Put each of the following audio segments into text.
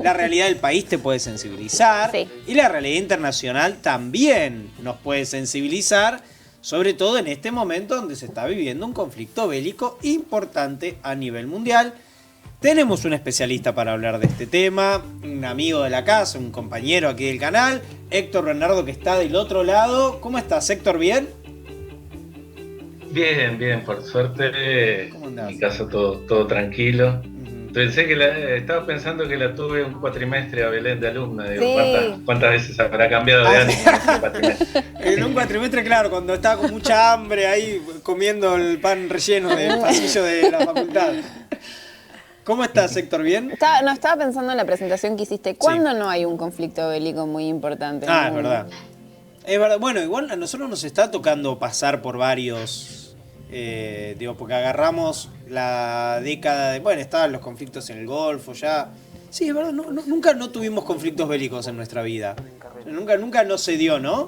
la realidad del país te puede sensibilizar, Sí. y la realidad internacional también nos puede sensibilizar, sobre todo en este momento donde se está viviendo un conflicto bélico importante a nivel mundial. Tenemos un especialista para hablar de este tema, un amigo de la casa, un compañero aquí del canal, Héctor Bernardo, que está del otro lado. ¿Cómo estás, Héctor? ¿Bien? Bien, bien, por suerte, ¿Cómo en andás? mi casa todo tranquilo. Ujú. Pensé que estaba pensando que la tuve un cuatrimestre a Belén de alumna. Digo, Sí. ¿cuántas veces habrá cambiado de ánimo en ese cuatrimestre? En un cuatrimestre, claro, cuando estaba con mucha hambre ahí comiendo el pan relleno del pasillo de la facultad. ¿Cómo estás, Héctor? ¿Bien? Estaba pensando en la presentación que hiciste. ¿Cuándo no hay un conflicto bélico muy importante en el Es mundo? verdad. Es verdad. Bueno, igual a nosotros nos está tocando pasar por varios. Porque agarramos la década de. Bueno, estaban los conflictos en el Golfo ya. Sí, es verdad, nunca no tuvimos conflictos bélicos en nuestra vida. Nunca no se dio, ¿no?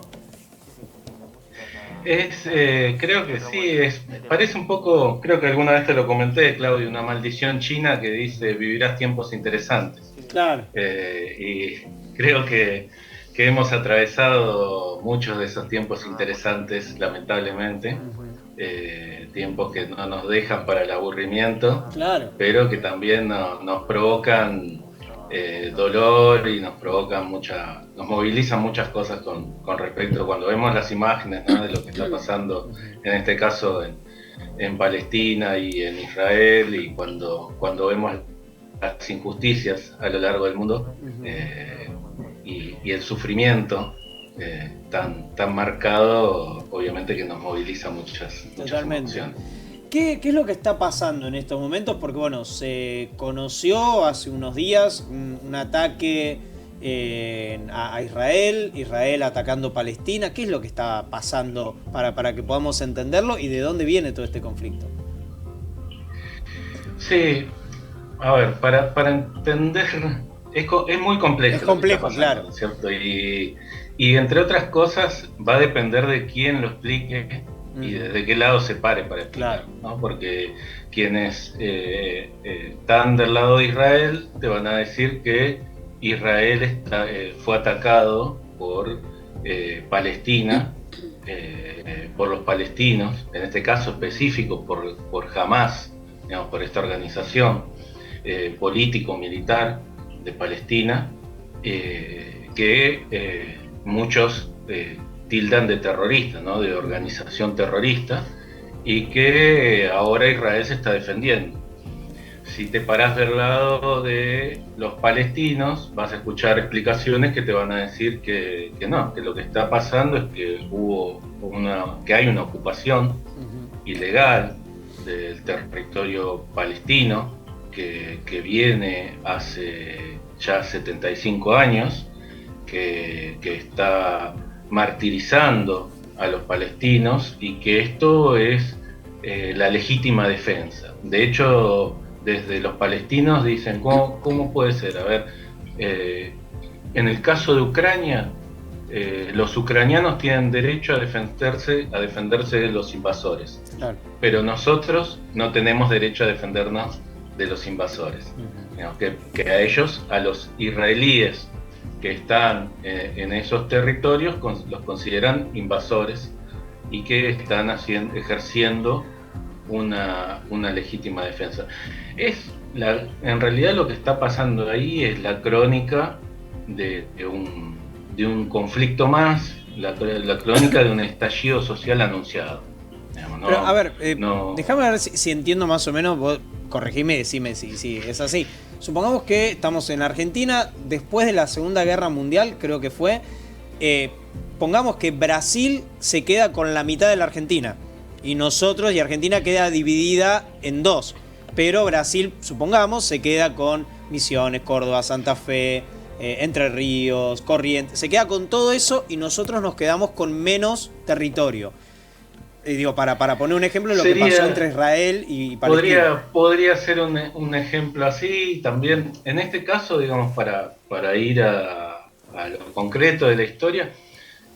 Creo que sí, parece un poco, creo que alguna vez te lo comenté, Claudio, una maldición china que dice vivirás tiempos interesantes. Claro. Y creo que hemos atravesado muchos de esos tiempos interesantes, lamentablemente. Tiempos que no nos dejan para el aburrimiento, Claro. pero que también nos provocan dolor y nos movilizan muchas cosas con respecto cuando vemos las imágenes, ¿no?, de lo que está pasando, en este caso en Palestina y en Israel, y cuando vemos las injusticias a lo largo del mundo, y el sufrimiento tan marcado, obviamente que nos moviliza muchas emociones. ¿Qué es lo que está pasando en estos momentos? Porque bueno, se conoció hace unos días un ataque a Israel atacando Palestina. ¿Qué es lo que está pasando para que podamos entenderlo y de dónde viene todo este conflicto? Sí, a ver, para entender, es muy complejo. Es complejo, lo que está pasando, claro. ¿cierto? Y entre otras cosas va a depender de quién lo explique y desde qué lado se pare para explicar, claro, ¿no? Porque quienes están del lado de Israel te van a decir que Israel fue atacado por Palestina, por los palestinos, en este caso específico por Hamas, digamos, por esta organización político-militar de Palestina, que muchos tildan de terrorista, ¿no?, de organización terrorista, y que ahora Israel se está defendiendo. Si te parás del lado de los palestinos, vas a escuchar explicaciones que te van a decir que no, que lo que está pasando es que hay una ocupación ilegal del territorio palestino que viene hace ya 75 años, que está martirizando a los palestinos, y que esto es la legítima defensa. De hecho, desde los palestinos dicen, ¿cómo puede ser? A ver, en el caso de Ucrania, los ucranianos tienen derecho a defenderse de los invasores, claro, pero nosotros no tenemos derecho a defendernos de los invasores. Digamos, que a ellos, a los israelíes que están en esos territorios, los consideran invasores y que están ejerciendo una legítima defensa. En realidad lo que está pasando ahí es la crónica de un conflicto más, la crónica de un estallido social anunciado. Digamos, pero a ver, déjame ver si entiendo más o menos, vos corregime y decime si es así. Supongamos que estamos en Argentina después de la Segunda Guerra Mundial, creo que fue. Pongamos que Brasil se queda con la mitad de la Argentina y Argentina queda dividida en dos. Pero Brasil, supongamos, se queda con Misiones, Córdoba, Santa Fe, Entre Ríos, Corrientes. Se queda con todo eso y nosotros nos quedamos con menos territorio. Para poner un ejemplo de lo que pasó entre Israel y Palestina. Podría ser un ejemplo así. También, en este caso, digamos, para ir a lo concreto de la historia,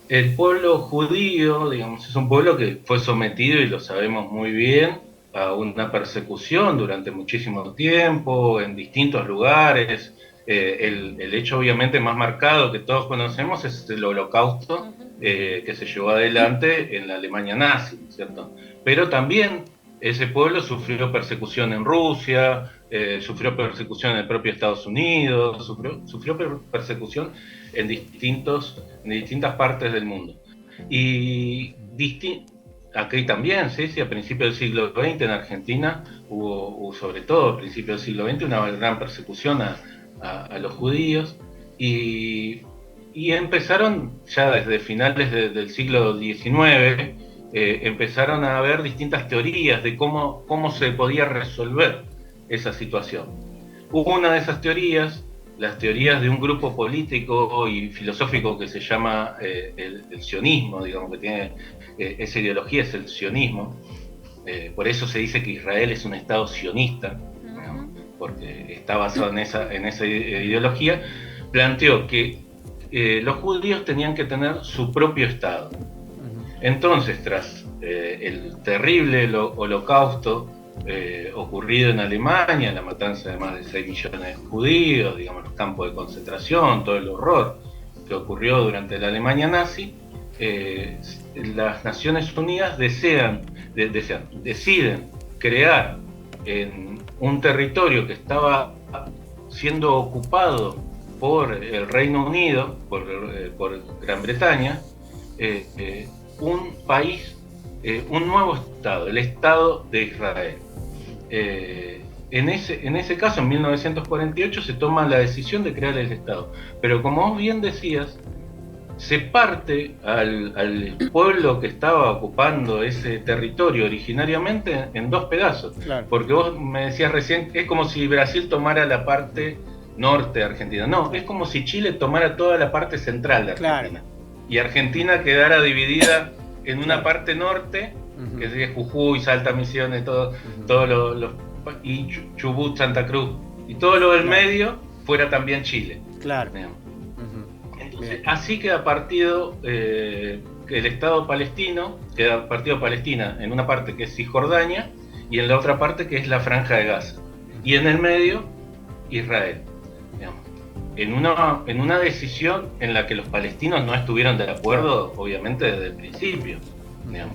el pueblo judío, digamos, es un pueblo que fue sometido, y lo sabemos muy bien, a una persecución durante muchísimo tiempo, en distintos lugares, El hecho obviamente más marcado que todos conocemos es el Holocausto que se llevó adelante en la Alemania nazi, ¿cierto? Pero también ese pueblo sufrió persecución en Rusia, sufrió persecución en el propio Estados Unidos, sufrió persecución en distintas partes del mundo. Y aquí también, sí, a principios del siglo XX en Argentina hubo sobre todo a principios del siglo XX una gran persecución a los judíos y empezaron ya desde finales del siglo XIX, empezaron a haber distintas teorías de cómo se podía resolver esa situación. Una de esas teorías, las teorías de un grupo político y filosófico que se llama el sionismo, digamos que tiene esa ideología, es el sionismo. Por eso se dice que Israel es un estado sionista, porque está basado en esa ideología. Planteó que los judíos tenían que tener su propio estado. Entonces, tras el terrible holocausto ocurrido en Alemania, la matanza de más de 6 millones de judíos, digamos, los campos de concentración, todo el horror que ocurrió durante la Alemania nazi, las Naciones Unidas deciden crear en un territorio que estaba siendo ocupado por el Reino Unido, por Gran Bretaña, un país, un nuevo Estado, el Estado de Israel. En ese caso, en 1948, se toma la decisión de crear el Estado. Pero como vos bien decías, se parte al pueblo que estaba ocupando ese territorio originariamente en dos pedazos. Claro. Porque vos me decías recién, es como si Brasil tomara la parte norte de Argentina. No, es como si Chile tomara toda la parte central de Argentina. Claro. Y Argentina quedara dividida en una parte norte, que sería Jujuy, Salta, Misiones, y Chubut, Santa Cruz, y todo lo del medio fuera también Chile. Claro. Entonces, así queda partido el Estado palestino, queda partido Palestina en una parte que es Cisjordania y en la otra parte que es la Franja de Gaza. Y en el medio, Israel. En una decisión en la que los palestinos no estuvieron de acuerdo, obviamente, desde el principio,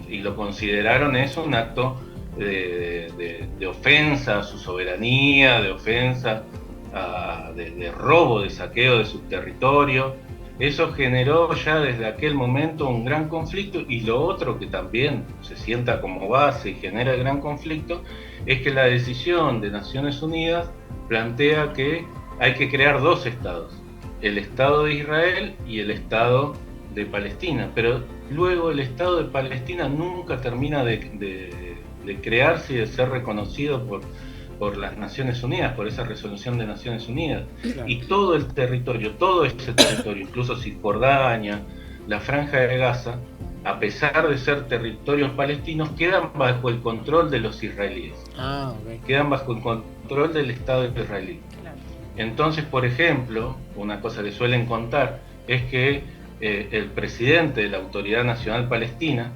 y lo consideraron eso un acto de ofensa a su soberanía, de ofensa, de robo, de saqueo de su territorio. Eso generó ya desde aquel momento un gran conflicto, y lo otro que también se sienta como base y genera el gran conflicto es que la decisión de Naciones Unidas plantea que hay que crear dos estados, el Estado de Israel y el Estado de Palestina, pero luego el Estado de Palestina nunca termina de crearse y de ser reconocido por las Naciones Unidas, por esa resolución de Naciones Unidas. Claro. Y todo ese territorio, incluso Cisjordania, la Franja de Gaza, a pesar de ser territorios palestinos, quedan bajo el control de los israelíes. Okay. Quedan bajo el control del Estado israelí. Claro. Entonces, por ejemplo, una cosa que suelen contar es que el presidente de la Autoridad Nacional Palestina,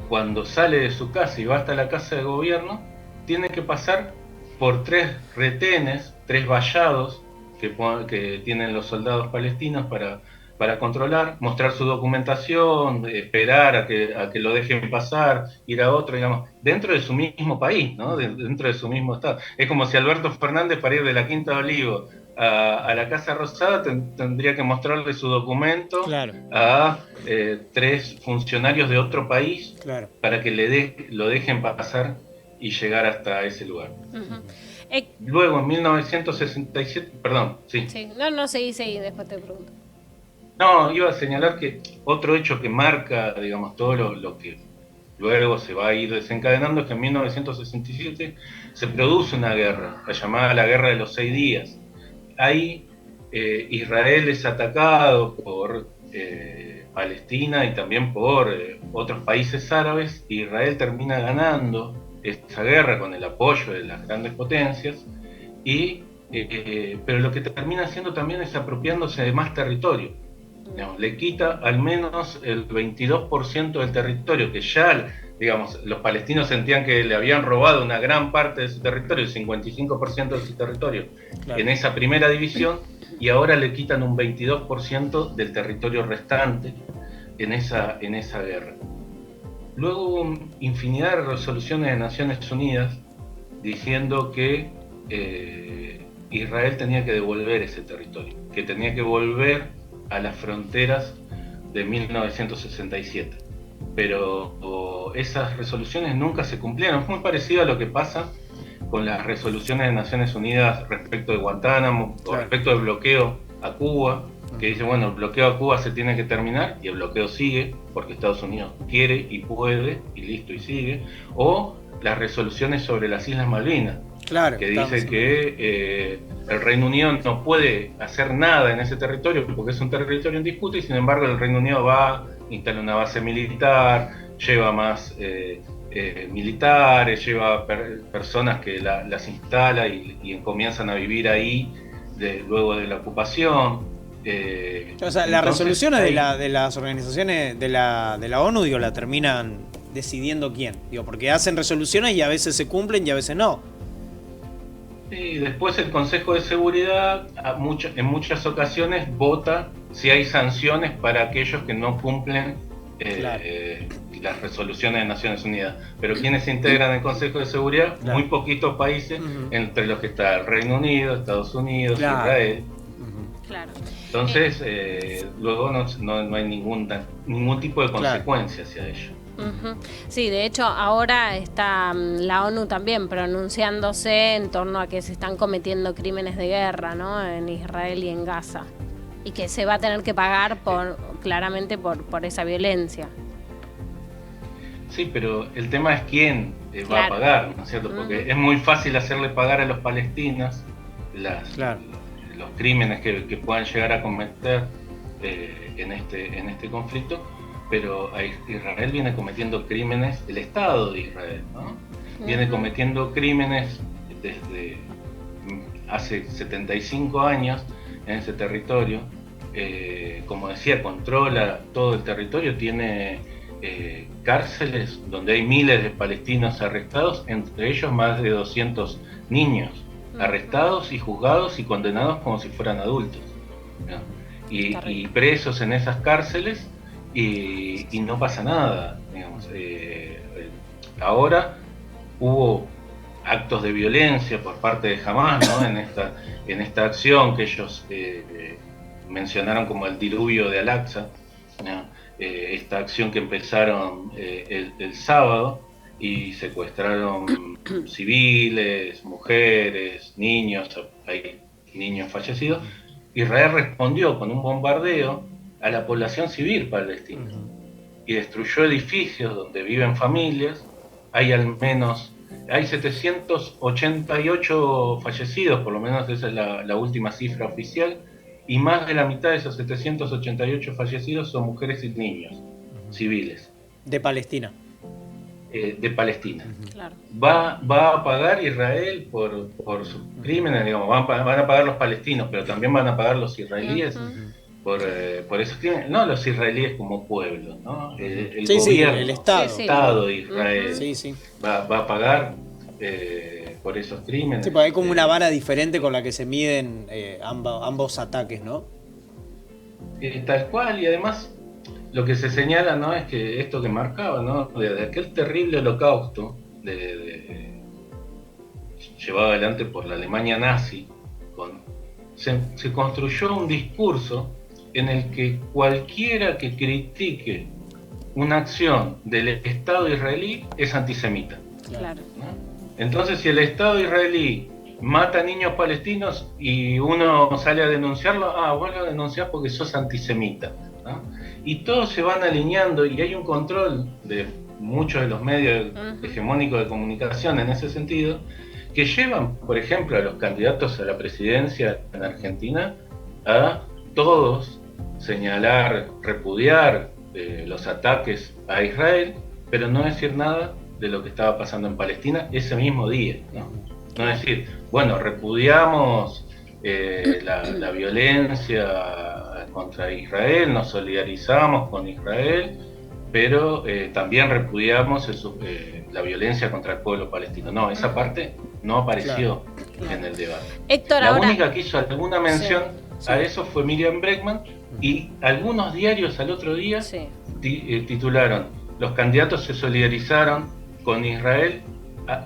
cuando sale de su casa y va hasta la casa de gobierno, tiene que pasar por 3 retenes, 3 vallados que tienen los soldados palestinos para controlar, mostrar su documentación, esperar a que lo dejen pasar, ir a otro, digamos, dentro de su mismo país, ¿no? Dentro de su mismo estado. Es como si Alberto Fernández, para ir de la Quinta de Olivo a la Casa Rosada, tendría que mostrarle su documento, claro, a 3 funcionarios de otro país, claro, para que lo dejen pasar y llegar hasta ese lugar. Luego, en 1967, perdón, sí. No, seguí, después te pregunto. No, iba a señalar que otro hecho que marca, digamos, todo lo que luego se va a ir desencadenando es que en 1967 se produce una guerra, la llamada la Guerra de los 6 días. Ahí Israel es atacado por Palestina y también por otros países árabes, y Israel termina ganando esta guerra con el apoyo de las grandes potencias, pero lo que termina haciendo también es apropiándose de más territorio. Le quita al menos el 22% del territorio que ya digamos, los palestinos sentían que le habían robado una gran parte de su territorio, el 55% de su territorio, claro, en esa primera división, y ahora le quitan un 22% del territorio restante en esa guerra. Luego hubo infinidad de resoluciones de Naciones Unidas diciendo que Israel tenía que devolver ese territorio, que tenía que volver a las fronteras de 1967. Pero esas resoluciones nunca se cumplieron. Es muy parecido a lo que pasa con las resoluciones de Naciones Unidas respecto de Guantánamo, o respecto del bloqueo a Cuba, que dice, bueno, el bloqueo a Cuba se tiene que terminar, y el bloqueo sigue, porque Estados Unidos quiere y puede, y listo, y sigue. O las resoluciones sobre las Islas Malvinas, claro, que dice que el Reino Unido no puede hacer nada en ese territorio, porque es un territorio en disputa, y sin embargo el Reino Unido va, instala una base militar, lleva más militares, lleva personas que las instala y comienzan a vivir ahí luego de la ocupación. O sea, las resoluciones de las organizaciones de la ONU, digo, la terminan decidiendo quién, digo, porque hacen resoluciones y a veces se cumplen y a veces no. Y después el Consejo de Seguridad en muchas ocasiones vota si hay sanciones para aquellos que no cumplen claro, las resoluciones de Naciones Unidas. Pero quienes se integran el Consejo de Seguridad, claro, muy poquitos países, entre los que está el Reino Unido, Estados Unidos, claro, Israel. Claro. Entonces, luego no hay ningún tipo de consecuencia, claro, hacia ello. Sí, de hecho ahora está la ONU también pronunciándose en torno a que se están cometiendo crímenes de guerra, ¿no?, en Israel y en Gaza, y que se va a tener que pagar claramente por esa violencia. Sí, pero el tema es quién va, claro, a pagar, ¿no es cierto? Porque es muy fácil hacerle pagar a los palestinos claro, los crímenes que puedan llegar a cometer en este conflicto, pero Israel viene cometiendo crímenes, el Estado de Israel, ¿no? Viene cometiendo crímenes desde hace 75 años en ese territorio. Como decía, controla todo el territorio, tiene cárceles donde hay miles de palestinos arrestados, entre ellos más de 200 niños arrestados y juzgados y condenados como si fueran adultos, ¿no? Y presos en esas cárceles. Y no pasa nada, digamos. Ahora hubo actos de violencia por parte de Hamás, ¿no?, en esta acción que ellos mencionaron como el diluvio de Al-Aqsa, ¿no? Esta acción que empezaron el sábado, y secuestraron civiles, mujeres, niños, hay niños fallecidos. Israel respondió con un bombardeo a la población civil palestina y destruyó edificios donde viven familias. Hay 788 fallecidos, por lo menos esa es la última cifra oficial, y más de la mitad de esos 788 fallecidos son mujeres y niños civiles. De Palestina. De Palestina. Claro. Va a pagar Israel por sus crímenes, digamos, van a pagar los palestinos, pero también van a pagar los israelíes. Por esos crímenes, no los israelíes como pueblo, ¿no? El gobierno, el Estado de Israel va a pagar por esos crímenes. Sí, porque hay como una vara diferente con la que se miden ambos ataques, ¿no? Tal cual, y además lo que se señala, ¿no?, es que esto que marcaba, ¿no?, de aquel terrible holocausto llevado adelante por la Alemania nazi, se construyó un discurso en el que cualquiera que critique una acción del Estado israelí es antisemita. Claro. ¿No? Entonces, si el Estado israelí mata a niños palestinos y uno sale a denunciarlo, vuelve a denunciar porque sos antisemita, ¿no? Y todos se van alineando, y hay un control de muchos de los medios hegemónicos de comunicación en ese sentido, que llevan, por ejemplo, a los candidatos a la presidencia en Argentina a todos señalar, repudiar los ataques a Israel, pero no decir nada de lo que estaba pasando en Palestina ese mismo día, ¿no? No decir, bueno, repudiamos la violencia contra Israel, nos solidarizamos con Israel, pero también repudiamos la violencia contra el pueblo palestino. No, esa parte no apareció en el debate. Héctor, la ahora... única que hizo alguna mención a eso fue Miriam Bregman, y algunos diarios al otro día titularon: los candidatos se solidarizaron con Israel,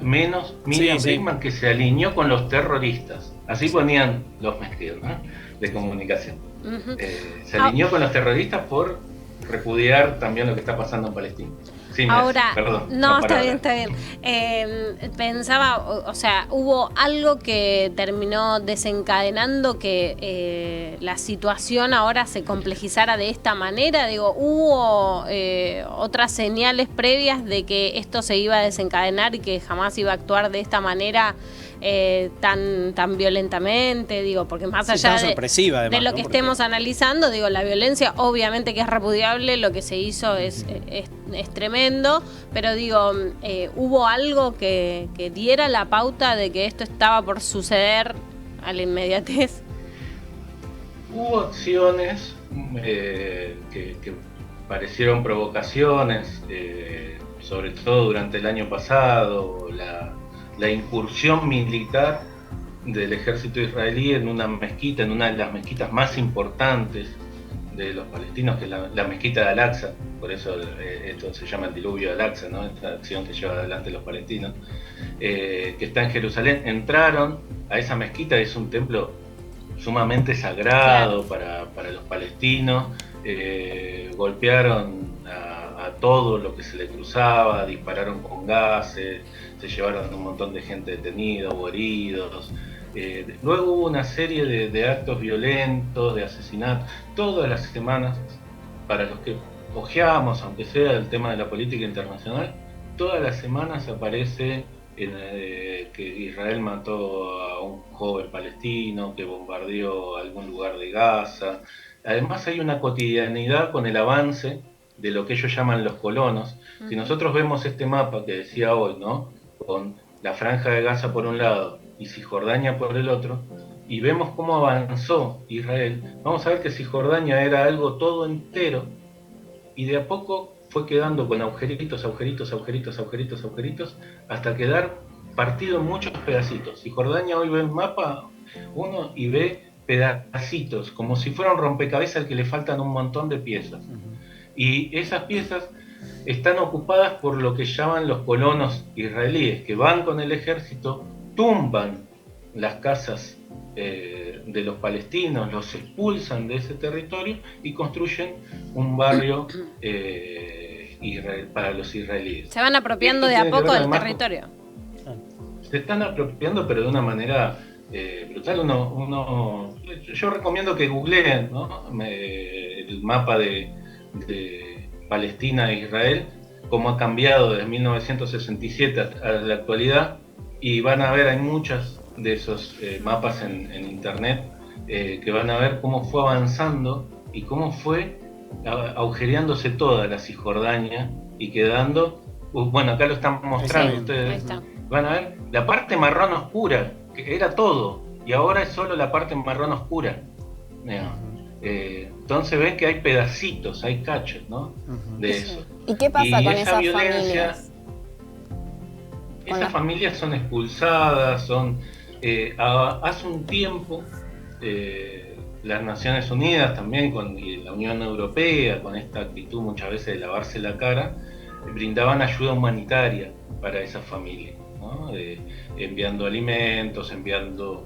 menos Miriam Bregman, que se alineó con los terroristas. Así ponían los medios, ¿no?, de comunicación. Se alineó con los terroristas por repudiar también lo que está pasando en Palestina. Sí, ahora, perdón, no, está bien. Pensaba, o sea, hubo algo que terminó desencadenando que la situación ahora se complejizara de esta manera. Digo, hubo otras señales previas de que esto se iba a desencadenar y que jamás iba a actuar de esta manera tan violentamente, digo, porque más allá de lo que estemos analizando, digo, la violencia obviamente que es repudiable, lo que se hizo es tremendo, pero digo, hubo algo que diera la pauta de que esto estaba por suceder a la inmediatez. Hubo acciones que parecieron provocaciones, sobre todo durante el año pasado, la incursión militar del ejército israelí en una mezquita, en una de las mezquitas más importantes de los palestinos, que es la mezquita de Al-Aqsa. Por eso esto se llama el diluvio de Al-Aqsa, ¿no?, esta acción que lleva adelante los palestinos, que está en Jerusalén. Entraron a esa mezquita, es un templo sumamente sagrado para los palestinos, golpearon a todo lo que se le cruzaba, dispararon con gases, se llevaron un montón de gente detenida o heridos. Luego hubo una serie de actos violentos, de asesinatos, todas las semanas. Para los que ojeamos, aunque sea el tema de la política internacional, todas las semanas aparece que Israel mató a un joven palestino, que bombardeó algún lugar de Gaza. Además hay una cotidianidad con el avance de lo que ellos llaman los colonos. Si nosotros vemos este mapa que decía hoy, ¿no?, con la franja de Gaza por un lado y Cisjordania por el otro, y vemos cómo avanzó Israel, vamos a ver que Cisjordania era algo todo entero, y de a poco fue quedando con agujeritos, hasta quedar partido en muchos pedacitos. Cisjordania hoy ve el mapa uno y ve pedacitos, como si fuera un rompecabezas al que le faltan un montón de piezas. Y esas piezas están ocupadas por lo que llaman los colonos israelíes, que van con el ejército, tumban las casas de los palestinos, los expulsan de ese territorio y construyen un barrio para los israelíes. Se van apropiando de a poco del territorio. Se están apropiando, pero de una manera brutal. Yo recomiendo que googleen, ¿no?, el mapa de Palestina e Israel, cómo ha cambiado desde 1967 a la actualidad, y van a ver, hay muchos de esos mapas en internet, que van a ver cómo fue avanzando y cómo fue agujereándose toda la Cisjordania y quedando, bueno, acá lo están mostrando ustedes, van a ver la parte marrón oscura, que era todo, y ahora es solo la parte marrón oscura. Entonces ven que hay pedacitos, hay cachos, ¿no?, de eso. ¿Y qué pasa con esas familias? Esas familias son expulsadas, hace un tiempo las Naciones Unidas también, y la Unión Europea, con esta actitud muchas veces de lavarse la cara, brindaban ayuda humanitaria para esas familias, ¿no?, enviando alimentos, enviando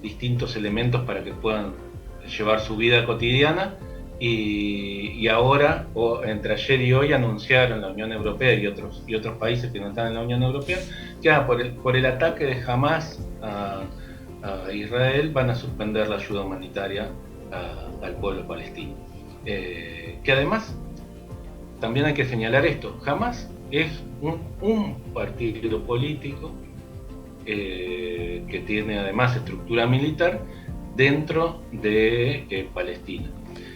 distintos elementos para que puedan llevar su vida cotidiana, y ahora, entre ayer y hoy, anunciaron la Unión Europea y otros países que no están en la Unión Europea, que por el ataque de Hamas a Israel van a suspender la ayuda humanitaria al pueblo palestino. Que además, también hay que señalar esto: Hamas es un partido político que tiene además estructura militar dentro de Palestina.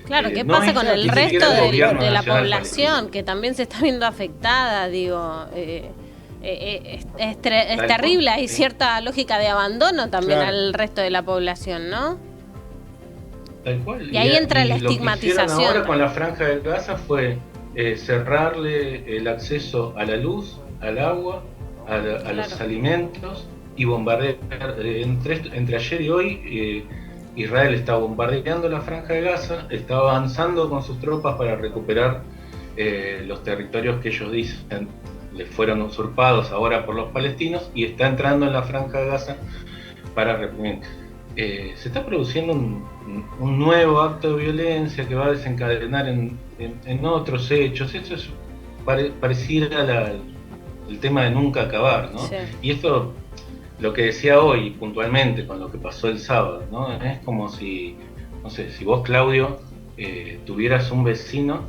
Claro, ¿qué pasa con el resto de la población que también se está viendo afectada? Digo, es terrible, hay cierta lógica de abandono también al resto de la población, ¿no? Tal cual. Y ahí entra la lo que estigmatización. hicieron ahora con la Franja de Gaza fue cerrarle el acceso a la luz, al agua, a los alimentos y bombardear. Entre ayer y hoy, Israel está bombardeando la Franja de Gaza, está avanzando con sus tropas para recuperar los territorios que ellos dicen les fueron usurpados ahora por los palestinos, y está entrando en la Franja de Gaza para reprimir. Se está produciendo un nuevo acto de violencia que va a desencadenar en otros hechos. Eso es pareciera el tema de nunca acabar, ¿no? Sí. Y esto, lo que decía hoy puntualmente con lo que pasó el sábado, ¿no? Es como si, no sé, si vos, Claudio, tuvieras un vecino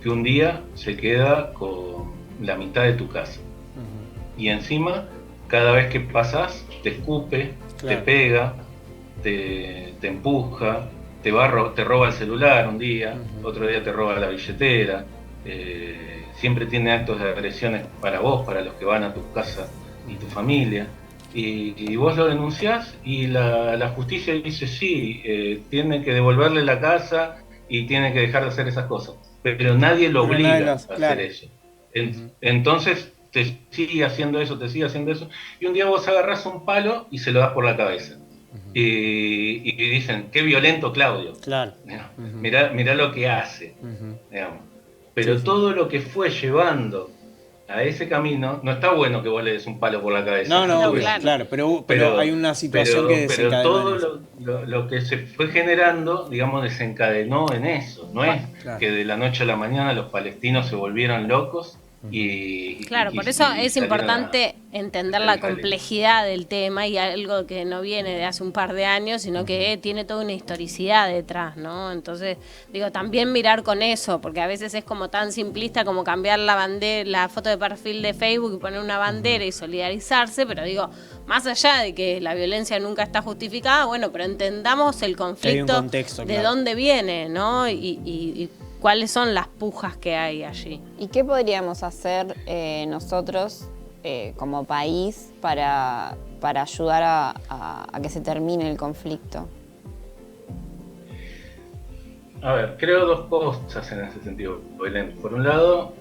que un día se queda con la mitad de tu casa. Y encima, cada vez que pasás, te escupe, te pega, te empuja, te roba el celular un día, otro día te roba la billetera, siempre tiene actos de agresiones para vos, para los que van a tu casa y tu familia, y vos lo denunciás y la justicia dice sí, tiene que devolverle la casa y tiene que dejar de hacer esas cosas, pero nadie lo obliga a hacer eso. Entonces te sigue haciendo eso, y un día vos agarrás un palo y se lo das por la cabeza. Y dicen, qué violento Claudio. Claro. Mirá lo que hace. Digamos. Pero todo lo que fue llevando a ese camino, no está bueno que vos le des un palo por la cabeza. No, claro, pero hay una situación que desencadena. Pero todo lo que se fue generando, digamos, desencadenó en eso. No es que de la noche a la mañana los palestinos se volvieron locos. Claro, por eso es importante entender la complejidad del tema, y algo que no viene de hace un par de años, sino que tiene toda una historicidad detrás, ¿no? Entonces, digo, también mirar con eso, porque a veces es como tan simplista como cambiar la bandera, la foto de perfil de Facebook y poner una bandera y solidarizarse, pero digo, más allá de que la violencia nunca está justificada, bueno, pero entendamos el conflicto, contexto, de dónde viene, ¿no? Y cuáles son las pujas que hay allí. ¿Y qué podríamos hacer nosotros como país para ayudar a que se termine el conflicto? A ver, creo dos cosas en ese sentido, Belén. Por un lado,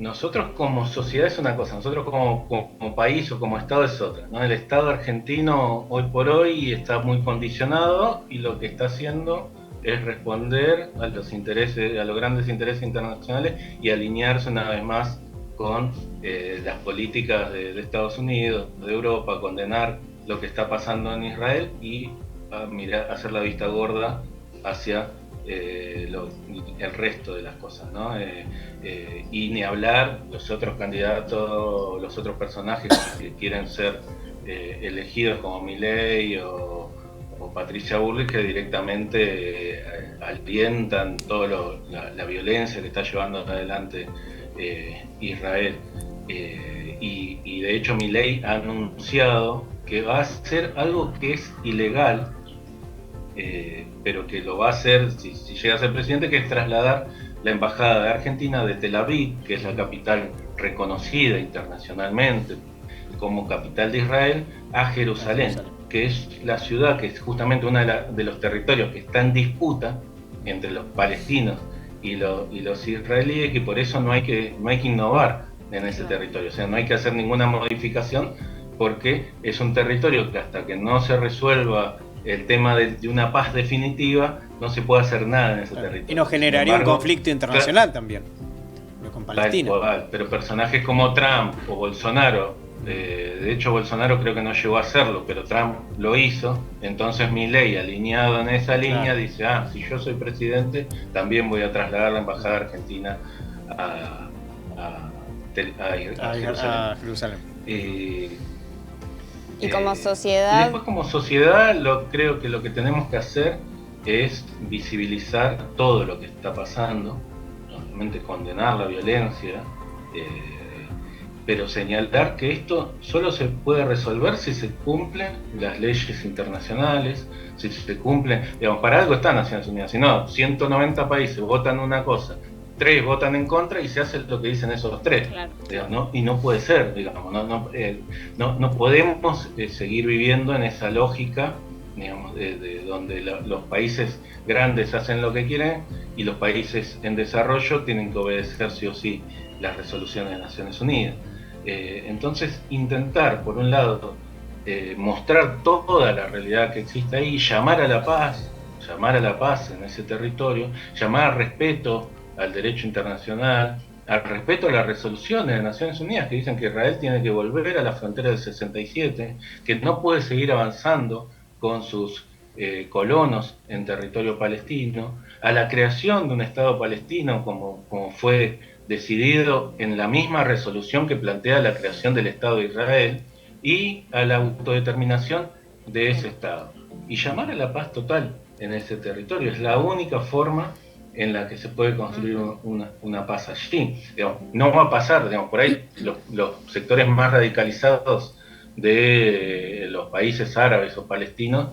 nosotros como sociedad es una cosa, nosotros como país o como Estado es otra, ¿no? El Estado argentino hoy por hoy está muy condicionado, y lo que está haciendo es responder a los grandes intereses internacionales y alinearse una vez más con las políticas de Estados Unidos, de Europa, condenar lo que está pasando en Israel y hacer la vista gorda hacia el resto de las cosas, ¿no? Y ni hablar los otros candidatos, los otros personajes que quieren ser elegidos como Milei o Patricia Bullrich, que directamente alientan toda la violencia que está llevando adelante Israel. Y de hecho Milei ha anunciado que va a hacer algo que es ilegal, pero que lo va a hacer si llega a ser presidente, que es trasladar la embajada de Argentina de Tel Aviv, que es la capital reconocida internacionalmente como capital de Israel, a Jerusalén, que es la ciudad que es justamente uno de los territorios que está en disputa entre los palestinos y los israelíes, y por eso no hay que innovar en ese territorio, o sea, no hay que hacer ninguna modificación, porque es un territorio que hasta que no se resuelva el tema de una paz definitiva, no se puede hacer nada en ese territorio. Y nos generaría un conflicto internacional también, con Palestina. Pero personajes como Trump o Bolsonaro, de hecho Bolsonaro creo que no llegó a hacerlo, pero Trump lo hizo, entonces Milei, alineado en esa línea, dice, si yo soy presidente, también voy a trasladar la embajada argentina a Jerusalén. Y como sociedad... Después como sociedad creo que lo que tenemos que hacer es visibilizar todo lo que está pasando, obviamente condenar la violencia, pero señalar que esto solo se puede resolver si se cumplen las leyes internacionales, si se cumplen, digamos, para algo están Naciones Unidas, si no, 190 países votan una cosa, 3 votan en contra y se hace lo que dicen esos 3, claro. Digamos, ¿no? Y no puede ser, digamos, no podemos seguir viviendo en esa lógica digamos, de donde los países grandes hacen lo que quieren y los países en desarrollo tienen que obedecer sí o sí las resoluciones de Naciones Unidas. Entonces, intentar, por un lado, mostrar toda la realidad que existe ahí, llamar a la paz en ese territorio, llamar al respeto al derecho internacional, al respeto a las resoluciones de Naciones Unidas que dicen que Israel tiene que volver a la frontera del 67, que no puede seguir avanzando con sus colonos en territorio palestino, a la creación de un Estado palestino como fue decidido en la misma resolución que plantea la creación del Estado de Israel, y a la autodeterminación de ese Estado. Y llamar a la paz total en ese territorio es la única forma en la que se puede construir una paz allí. Digamos, no va a pasar, digamos, por ahí los sectores más radicalizados de los países árabes o palestinos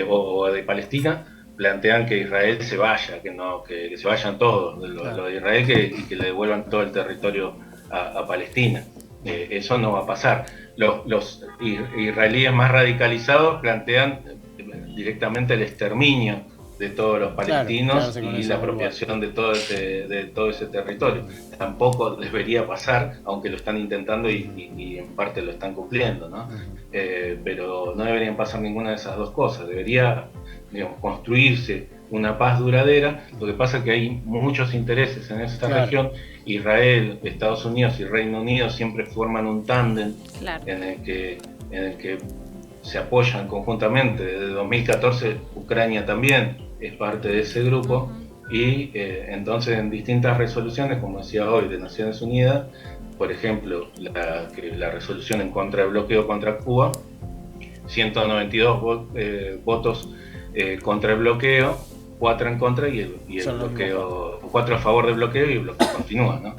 o de Palestina plantean que Israel se vaya, que se vayan todos, lo de Israel, y que le devuelvan todo el territorio a Palestina. Eso no va a pasar. Los israelíes más radicalizados plantean directamente el exterminio de todos los palestinos y la apropiación de todo ese territorio. Tampoco debería pasar, aunque lo están intentando y en parte lo están cumpliendo, ¿no? Pero no deberían pasar ninguna de esas dos cosas. Debería, digamos, construirse una paz duradera. Lo que pasa es que hay muchos intereses en esta región. Israel, Estados Unidos y Reino Unido siempre forman un tándem en el que se apoyan conjuntamente. Desde 2014 Ucrania también es parte de ese grupo, y entonces en distintas resoluciones, como decía hoy, de Naciones Unidas, por ejemplo, la resolución en contra del bloqueo contra Cuba, 192 votos contra el bloqueo, 4 en contra y el bloqueo, 4 a favor del bloqueo y el bloqueo continúa, ¿no?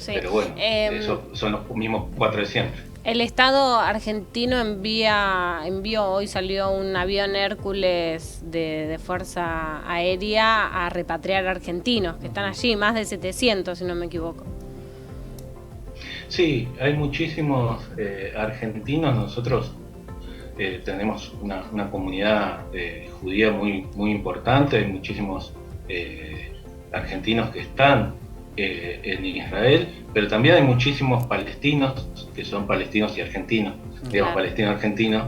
Pero bueno, esos son los mismos 4 de siempre. El Estado argentino envió, hoy salió un avión Hércules de Fuerza Aérea a repatriar argentinos que están allí, más de 700 si no me equivoco. Sí, hay muchísimos argentinos. Nosotros tenemos una comunidad judía muy importante, hay muchísimos argentinos que están en Israel, pero también hay muchísimos palestinos que son palestinos y argentinos. Digamos, palestino-argentinos,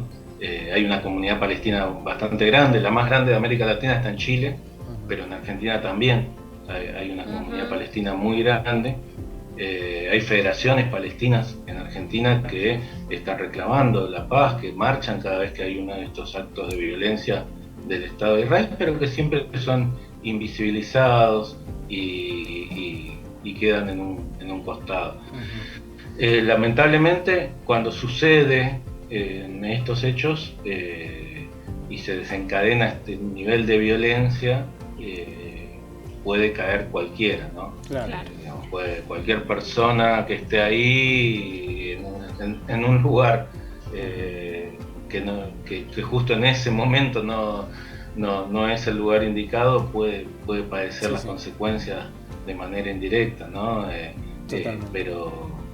hay una comunidad palestina bastante grande, la más grande de América Latina está en Chile, pero en Argentina también hay una comunidad palestina muy grande. Hay federaciones palestinas en Argentina que están reclamando la paz, que marchan cada vez que hay uno de estos actos de violencia del Estado de Israel, pero que siempre son invisibilizados y quedan en un costado. Lamentablemente, cuando sucede en estos hechos y se desencadena este nivel de violencia, puede caer cualquiera, ¿no? Digamos, cualquier persona que esté ahí en un lugar que justo en ese momento no es el lugar indicado, puede padecer las consecuencias de manera indirecta, ¿no?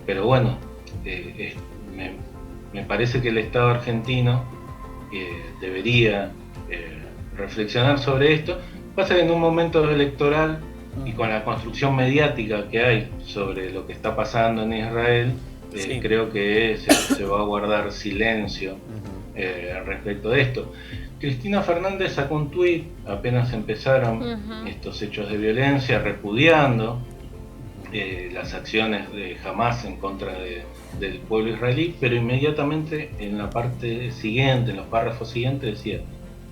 Pero bueno, me parece que el Estado argentino debería reflexionar sobre esto. Pasa que en un momento electoral y con la construcción mediática que hay sobre lo que está pasando en Israel, creo que se va a guardar silencio respecto de esto. Cristina Fernández sacó un tuit apenas empezaron estos hechos de violencia, repudiando las acciones de Hamás en contra del pueblo israelí, pero inmediatamente en la parte siguiente, en los párrafos siguientes, decía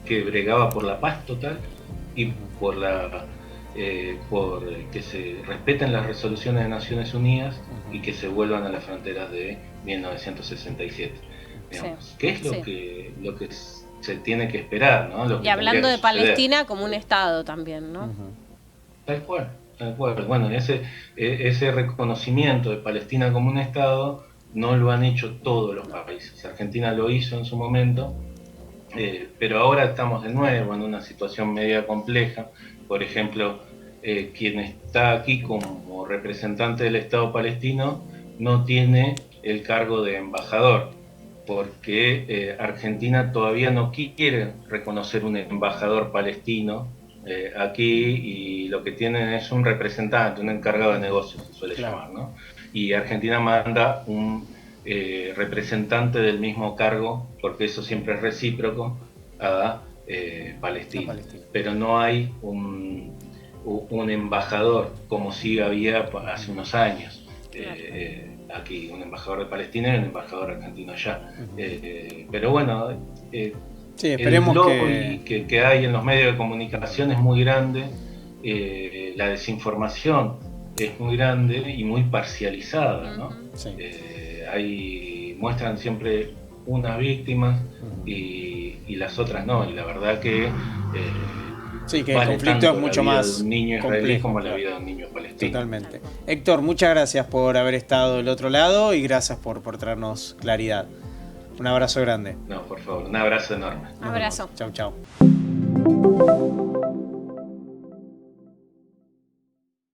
que bregaba por la paz total y por que se respeten las resoluciones de Naciones Unidas y que se vuelvan a las fronteras de 1967. Digamos, ¿qué es lo que se tiene que esperar, ¿no? Y hablando de Palestina como un Estado también, ¿no? Tal cual. Bueno, ese reconocimiento de Palestina como un Estado no lo han hecho todos los países. Argentina lo hizo en su momento, pero ahora estamos de nuevo en una situación media compleja. Por ejemplo, quien está aquí como representante del Estado palestino no tiene el cargo de embajador. porque Argentina todavía no quiere reconocer un embajador palestino aquí, y lo que tienen es un representante, un encargado de negocios, se suele llamar, ¿no? Y Argentina manda un representante del mismo cargo, porque eso siempre es recíproco, a Palestina. Pero no hay un embajador como sí había hace unos años. Aquí un embajador de Palestina y un embajador argentino allá. Pero bueno, sí, esperemos el lobby que hay en los medios de comunicación es muy grande, la desinformación es muy grande y muy parcializada, ¿no? Sí. Muestran siempre unas víctimas y las otras no, y la verdad que sí, que el conflicto es mucho más de un niño israelí complejo, como la vida de un niño palestino. Totalmente. Héctor, muchas gracias por haber estado del otro lado y gracias por traernos claridad. Un abrazo grande. No, por favor, un abrazo enorme. Abrazo. Chau, chau.